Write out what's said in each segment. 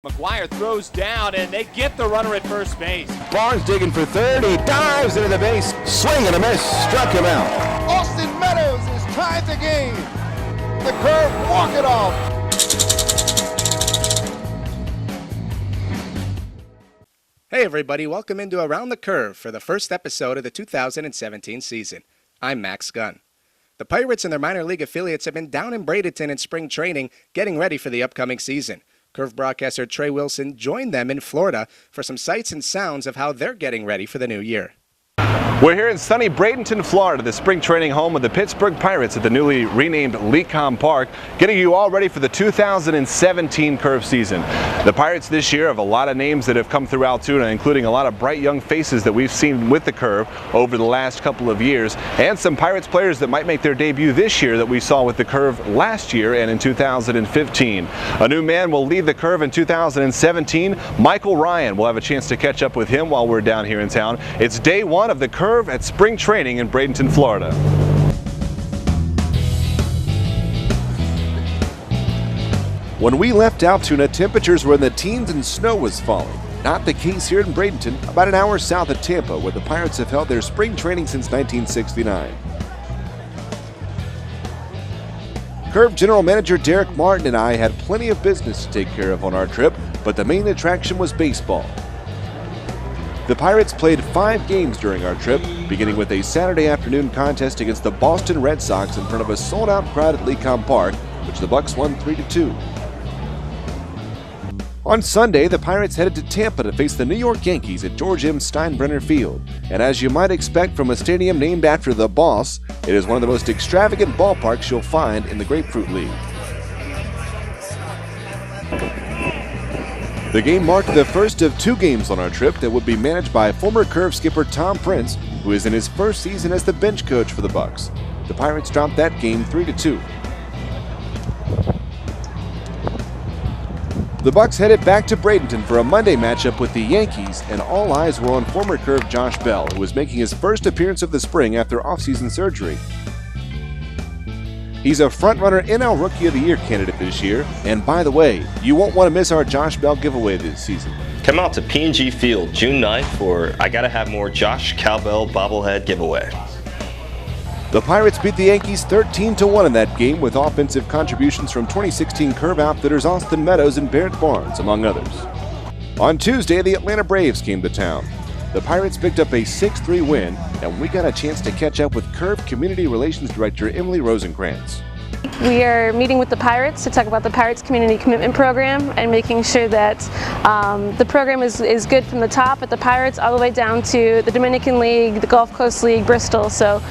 McGuire throws down, and they get the runner at first base. Barnes digging for third. He dives into the base. Swing and a miss. Struck him out. Austin Meadows is tied the game. The curve walk it off. Hey everybody, welcome into Around the Curve for the first episode of the 2017 season. I'm Max Gunn. The Pirates and their minor league affiliates have been down in Bradenton in spring training, getting ready for the upcoming season. Curve broadcaster Trey Wilson joined them in Florida for some sights and sounds of how they're getting ready for the new year. We're here in sunny Bradenton, Florida, the spring training home of the Pittsburgh Pirates at the newly renamed Lecom Park, getting you all ready for the 2017 Curve season. The Pirates this year have a lot of names that have come through Altoona, including a lot of bright young faces that we've seen with the Curve over the last couple of years, and some Pirates players that might make their debut this year that we saw with the Curve last year and in 2015. A new man will lead the Curve in 2017. Michael Ryan. We'll have a chance to catch up with him while we're down here in town. It's day one of the Curve at spring training in Bradenton, Florida. When we left Altoona, temperatures were in the teens and snow was falling. Not the case here in Bradenton, about an hour south of Tampa, where the Pirates have held their spring training since 1969. Curve General Manager Derek Martin and I had plenty of business to take care of on our trip, but the main attraction was baseball. The Pirates played 5 games during our trip, beginning with a Saturday afternoon contest against the Boston Red Sox in front of a sold-out crowd at Lecom Park, which the Bucks won 3-2. On Sunday, the Pirates headed to Tampa to face the New York Yankees at George M. Steinbrenner Field. And as you might expect from a stadium named after the boss, it is one of the most extravagant ballparks you'll find in the Grapefruit League. The game marked the first of 2 games on our trip that would be managed by former Curve skipper Tom Prince, who is in his first season as the bench coach for the Bucks. The Pirates dropped that game 3-2. The Bucks headed back to Bradenton for a Monday matchup with the Yankees, and all eyes were on former Curve Josh Bell, who was making his first appearance of the spring after offseason surgery. He's a frontrunner NL Rookie of the Year candidate this year, and by the way, you won't want to miss our Josh Bell giveaway this season. Come out to P&G Field June 9th for I Gotta Have More Josh Cowbell bobblehead giveaway. The Pirates beat the Yankees 13-1 in that game with offensive contributions from 2016 Curve outfitters Austin Meadows and Barrett Barnes, among others. On Tuesday, the Atlanta Braves came to town. The Pirates picked up a 6-3 win, and we got a chance to catch up with Curve Community Relations Director Emily Rosenkrantz. We are meeting with the Pirates to talk about the Pirates Community Commitment Program and making sure that the program is good from the top at the Pirates all the way down to the Dominican League, the Gulf Coast League, Bristol. So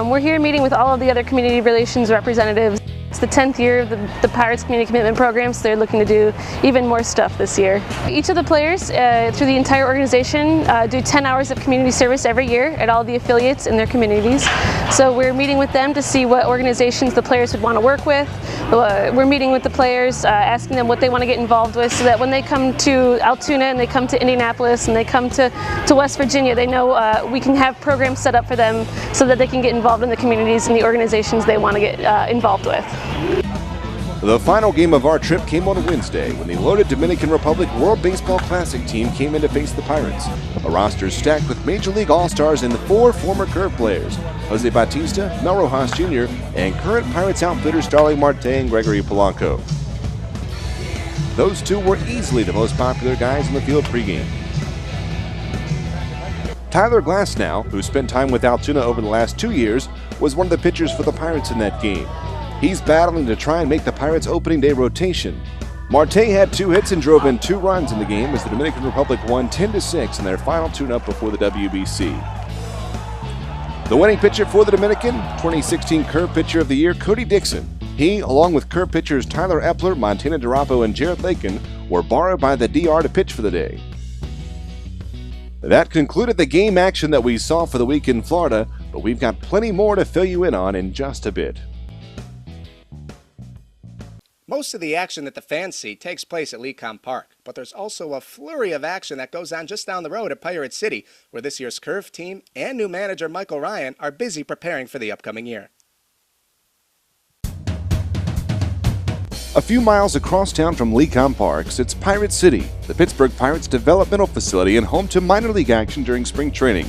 we're here meeting with all of the other community relations representatives. It's the 10th year of the Pirates Community Commitment Program, so they're looking to do even more stuff this year. Each of the players through the entire organization do 10 hours of community service every year at all the affiliates in their communities. So we're meeting with them to see what organizations the players would want to work with. We're meeting with the players, asking them what they want to get involved with, so that when they come to Altoona and they come to Indianapolis and they come to West Virginia, they know we can have programs set up for them so that they can get involved in the communities and the organizations they want to get involved with. The final game of our trip came on Wednesday when the loaded Dominican Republic World Baseball Classic team came in to face the Pirates. A roster stacked with Major League All-Stars and 4 former Curve players, Jose Bautista, Mel Rojas Jr., and current Pirates outfitters Starling Marte and Gregory Polanco. Those 2 were easily the most popular guys in the field pregame. Tyler Glasnow, who spent time with Altoona over the last 2 years, was one of the pitchers for the Pirates in that game. He's battling to try and make the Pirates' opening day rotation. Marte had 2 hits and drove in 2 runs in the game as the Dominican Republic won 10-6 in their final tune-up before the WBC. The winning pitcher for the Dominican, 2016 Curve Pitcher of the Year, Cody Dixon. He, along with Curve pitchers Tyler Epler, Montana DeRapo, and Jared Lakin, were borrowed by the DR to pitch for the day. That concluded the game action that we saw for the week in Florida, but we've got plenty more to fill you in on in just a bit. Most of the action that the fans see takes place at Lecom Park, but there's also a flurry of action that goes on just down the road at Pirate City, where this year's Curve team and new manager Michael Ryan are busy preparing for the upcoming year. A few miles across town from Lecom Park sits Pirate City, the Pittsburgh Pirates developmental facility and home to minor league action during spring training.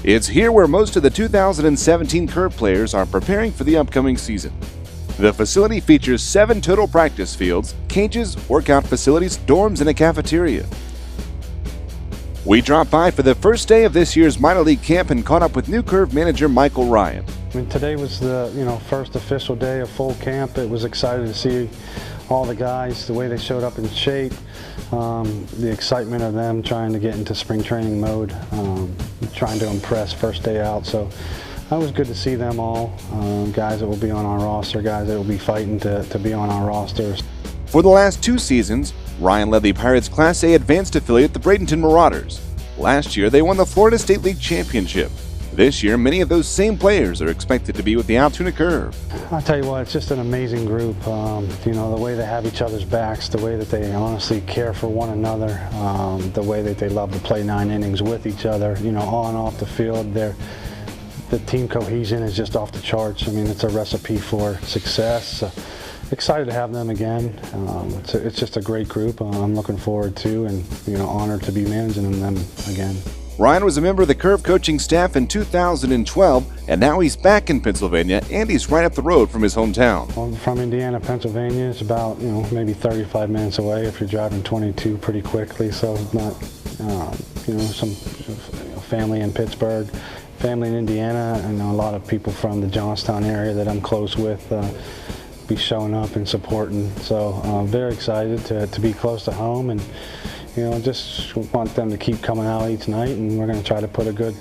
It's here where most of the 2017 Curve players are preparing for the upcoming season. The facility features 7 total practice fields, cages, workout facilities, dorms, and a cafeteria. We dropped by for the first day of this year's minor league camp and caught up with new Curve manager Michael Ryan. Today was the first official day of full camp. It was exciting to see all the guys, the way they showed up in shape, the excitement of them trying to get into spring training mode, trying to impress first day out. So that was good to see them all, guys that will be on our roster, guys that will be fighting to be on our rosters. For the last 2 seasons, Ryan led the Pirates Class A advanced affiliate, the Bradenton Marauders. Last year, they won the Florida State League Championship. This year, many of those same players are expected to be with the Altoona Curve. I'll tell you what, it's just an amazing group. The way they have each other's backs, the way that they honestly care for one another, the way that they love to play 9 innings with each other, on and off the field. The team cohesion is just off the charts. I mean, it's a recipe for success. Excited to have them again. It's just a great group. I'm looking forward to and honored to be managing them again. Ryan was a member of the Curve coaching staff in 2012, and now he's back in Pennsylvania, and he's right up the road from his hometown. Well, from Indiana, Pennsylvania, it's about maybe 35 minutes away if you're driving 22 pretty quickly. So not some family in Pittsburgh, family in Indiana, and a lot of people from the Johnstown area that I'm close with be showing up and supporting. So I'm very excited to be close to home, and just want them to keep coming out each night, and we're going to try to put a good,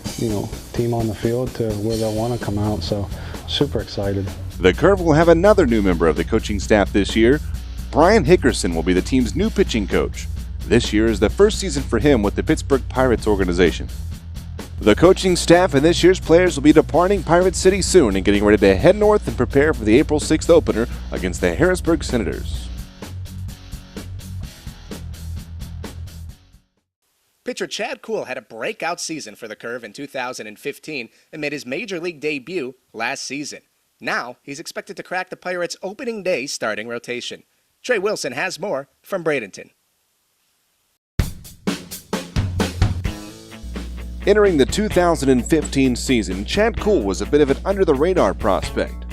team on the field to where they'll want to come out. So super excited. The Curve will have another new member of the coaching staff this year. Brian Hickerson will be the team's new pitching coach. This year is the first season for him with the Pittsburgh Pirates organization. The coaching staff and this year's players will be departing Pirate City soon and getting ready to head north and prepare for the April 6th opener against the Harrisburg Senators. Pitcher Chad Kuhl had a breakout season for the Curve in 2015 and made his major league debut last season. Now, he's expected to crack the Pirates' opening day starting rotation. Trey Wilson has more from Bradenton. Entering the 2015 season, Chad Kuhl was a bit of an under-the-radar prospect.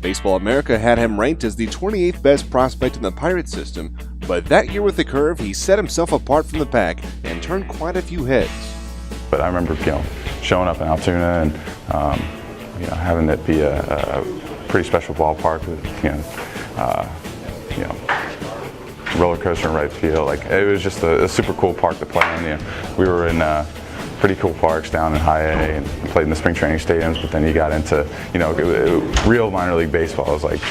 Baseball America had him ranked as the 28th best prospect in the Pirate system, but that year with the Curve, he set himself apart from the pack and turned quite a few heads. But I remember, showing up in Altoona and, having it be a pretty special ballpark with, roller coaster in right field. It was just a super cool park to play in. We were in pretty cool parks down in High A and played in the spring training stadiums, but then you got into, real minor league baseball. It was like,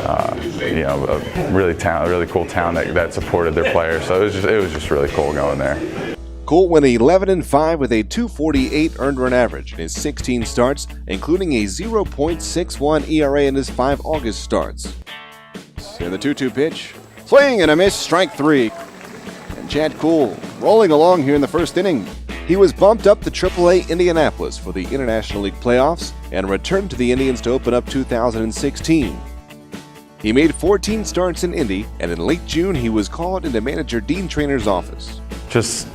a really cool town that supported their players. So it was just really cool going there. Kuhl went 11-5 with a .248 earned run average in his 16 starts, including a 0.61 ERA in his 5 August starts. In the 2-2 pitch, swing and a miss, strike 3. And Chad Kuhl rolling along here in the first inning. He was bumped up to AAA Indianapolis for the International League playoffs and returned to the Indians to open up 2016. He made 14 starts in Indy, and in late June he was called into manager Dean Trainer's office. Just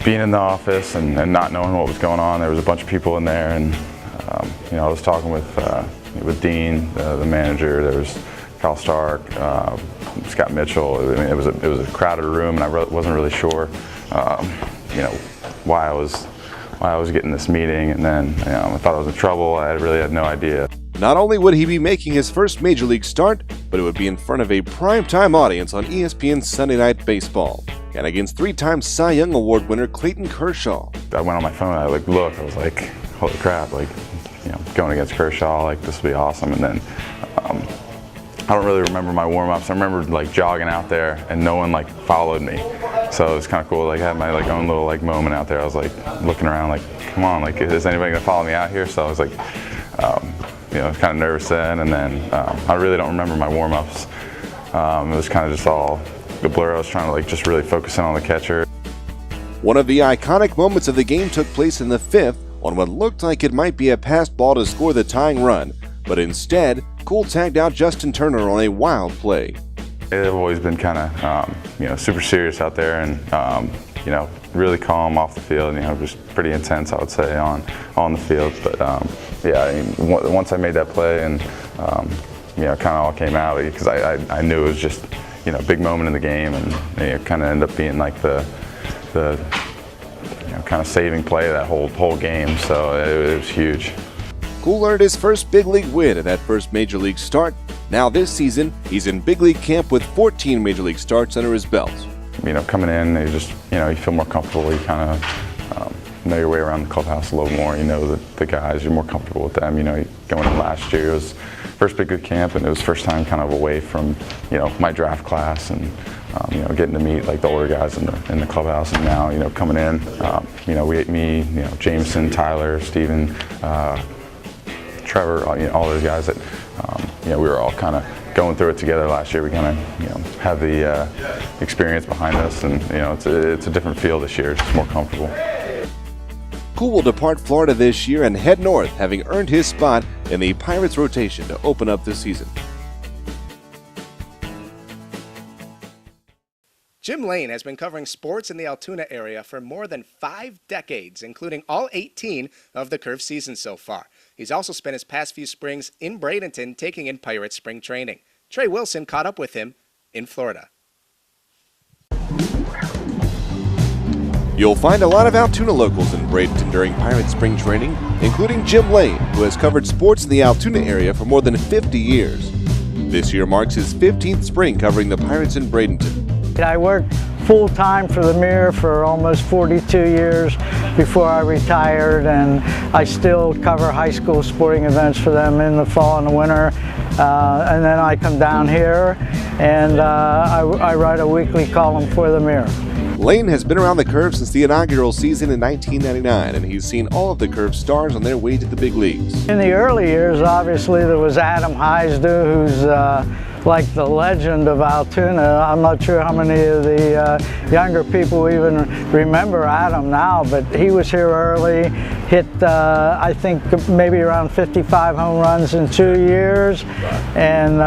being in the office and not knowing what was going on, there was a bunch of people in there, and I was talking with Dean, the manager. There was Carl Stark, Scott Mitchell. I mean, it was a crowded room, and I wasn't really sure, why I was getting this meeting, and then I thought I was in trouble. I really had no idea. Not only would he be making his first major league start, but it would be in front of a primetime audience on ESPN's Sunday Night Baseball, and against 3-time Cy Young Award winner Clayton Kershaw. I went on my phone, I looked, I was like, holy crap, going against Kershaw, this will be awesome. And then I don't really remember my warm-ups. I remember jogging out there and no one followed me. So it was kind of cool. I had my own little moment out there. I was looking around come on, is anybody gonna follow me out here? So I was I was kind of nervous then, and then I really don't remember my warm-ups. It was kind of just all a blur. I was trying to just really focus in on the catcher. One of the iconic moments of the game took place in the 5th on what looked like it might be a passed ball to score the tying run, but instead, Kuhl tagged out Justin Turner on a wild play. They've always been kind of, super serious out there, and really calm off the field. Just pretty intense, I would say, on the field. But once I made that play, and kind of all came out because I knew it was just a big moment in the game, and it kind of ended up being like the kind of saving play of that whole game. So it was huge. Kuhl earned his first big league win at that first major league start. Now this season, he's in big league camp with 14 major league starts under his belt. Coming in, you just, you feel more comfortable. You kind of know your way around the clubhouse a little more. You know the guys, you're more comfortable with them. Going in last year, it was first big league camp, and it was first time kind of away from, my draft class, and getting to meet like the older guys in the clubhouse. And now, coming in, me, Jameson, Tyler, Steven, Trevor, all those guys that, we were all kind of going through it together last year. We kind of, have the experience behind us, and it's a different feel this year. It's just more comfortable. Kuhl will depart Florida this year and head north, having earned his spot in the Pirates rotation to open up the season. Jim Lane has been covering sports in the Altoona area for more than 5 decades, including all 18 of the Curve seasons so far. He's also spent his past few springs in Bradenton taking in Pirates spring training. Trey Wilson caught up with him in Florida. You'll find a lot of Altoona locals in Bradenton during Pirates spring training, including Jim Lane, who has covered sports in the Altoona area for more than 50 years. This year marks his 15th spring covering the Pirates in Bradenton. I worked full-time for the Mirror for almost 42 years before I retired, and I still cover high school sporting events for them in the fall and the winter. And then I come down here and I write a weekly column for the Mirror. Lane has been around the Curve since the inaugural season in 1999, and he's seen all of the Curve stars on their way to the big leagues. In the early years, obviously, there was Adam Heisder, who's like the legend of Altoona. I'm not sure how many of the younger people even remember Adam now, but he was here early, hit I think maybe around 55 home runs in 2 years, and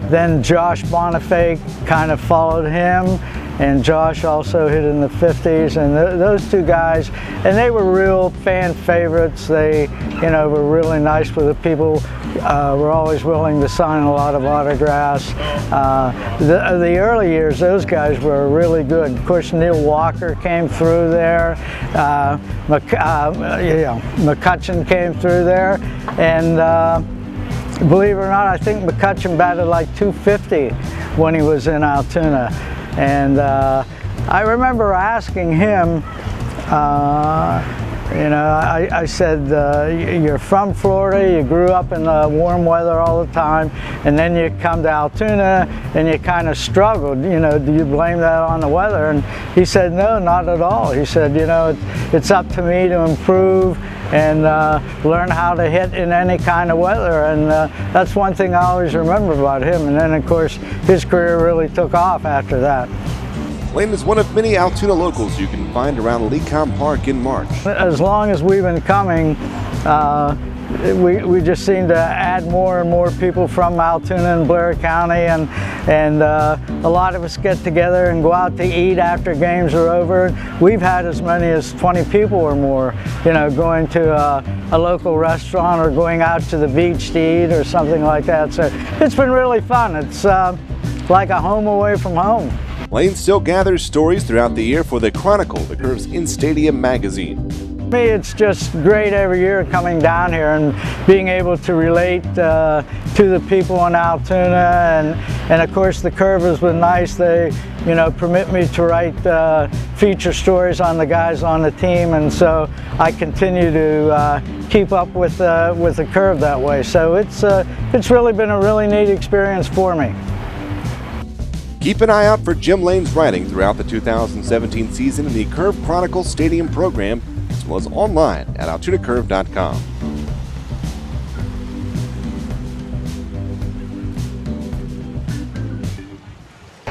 then Josh Bonifay kind of followed him. And Josh also hit in the 50s, and those two guys, and they were real fan favorites. They, were really nice with the people. Were always willing to sign a lot of autographs. The early years, those guys were really good. Of course, Neil Walker came through there. McCutcheon came through there, and believe it or not, I think McCutcheon batted like 250 when he was in Altoona. And I remember asking him, I said, you're from Florida, you grew up in warm weather all the time, and then you come to Altoona and you kind of struggled. Do you blame that on the weather? And he said, no, not at all. He said, it's up to me to improve and learn how to hit in any kind of weather. And that's one thing I always remember about him. And then, of course, his career really took off after that. Lane is one of many Altoona locals you can find around Lecom Park in March. As long as we've been coming, we just seem to add more and more people from Altoona and Blair County, and a lot of us get together and go out to eat after games are over. We've had as many as 20 people or more, going to a local restaurant or going out to the beach to eat or something like that. So it's been really fun. It's like a home away from home. Lane still gathers stories throughout the year for the Chronicle, the Curve's in-stadium magazine. For me, it's just great every year coming down here and being able to relate to the people in Altoona, and of course the Curve has been nice. They permit me to write feature stories on the guys on the team, and so I continue to keep up with the Curve that way. So it's really been a really neat experience for me. Keep an eye out for Jim Lane's writing throughout the 2017 season in the Curve Chronicle Stadium program, as well as online at altoonacurve.com.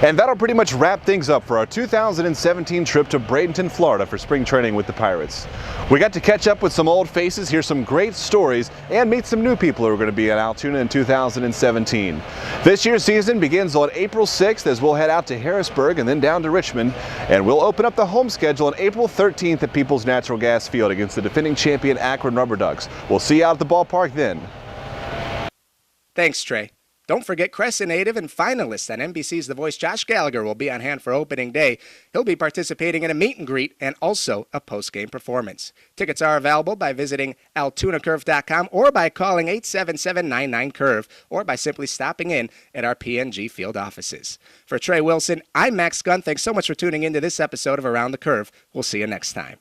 And that'll pretty much wrap things up for our 2017 trip to Bradenton, Florida for spring training with the Pirates. We got to catch up with some old faces, hear some great stories, and meet some new people who are going to be at Altoona in 2017. This year's season begins on April 6th as we'll head out to Harrisburg and then down to Richmond, and we'll open up the home schedule on April 13th at Peoples Natural Gas Field against the defending champion Akron Rubber Ducks. We'll see you out at the ballpark then. Thanks, Trey. Don't forget Crescent native and finalist on NBC's The Voice, Josh Gallagher, will be on hand for opening day. He'll be participating in a meet and greet and also a post-game performance. Tickets are available by visiting altoonacurve.com or by calling 877-99-CURVE or by simply stopping in at our PNG field offices. For Trey Wilson, I'm Max Gunn. Thanks so much for tuning into this episode of Around the Curve. We'll see you next time.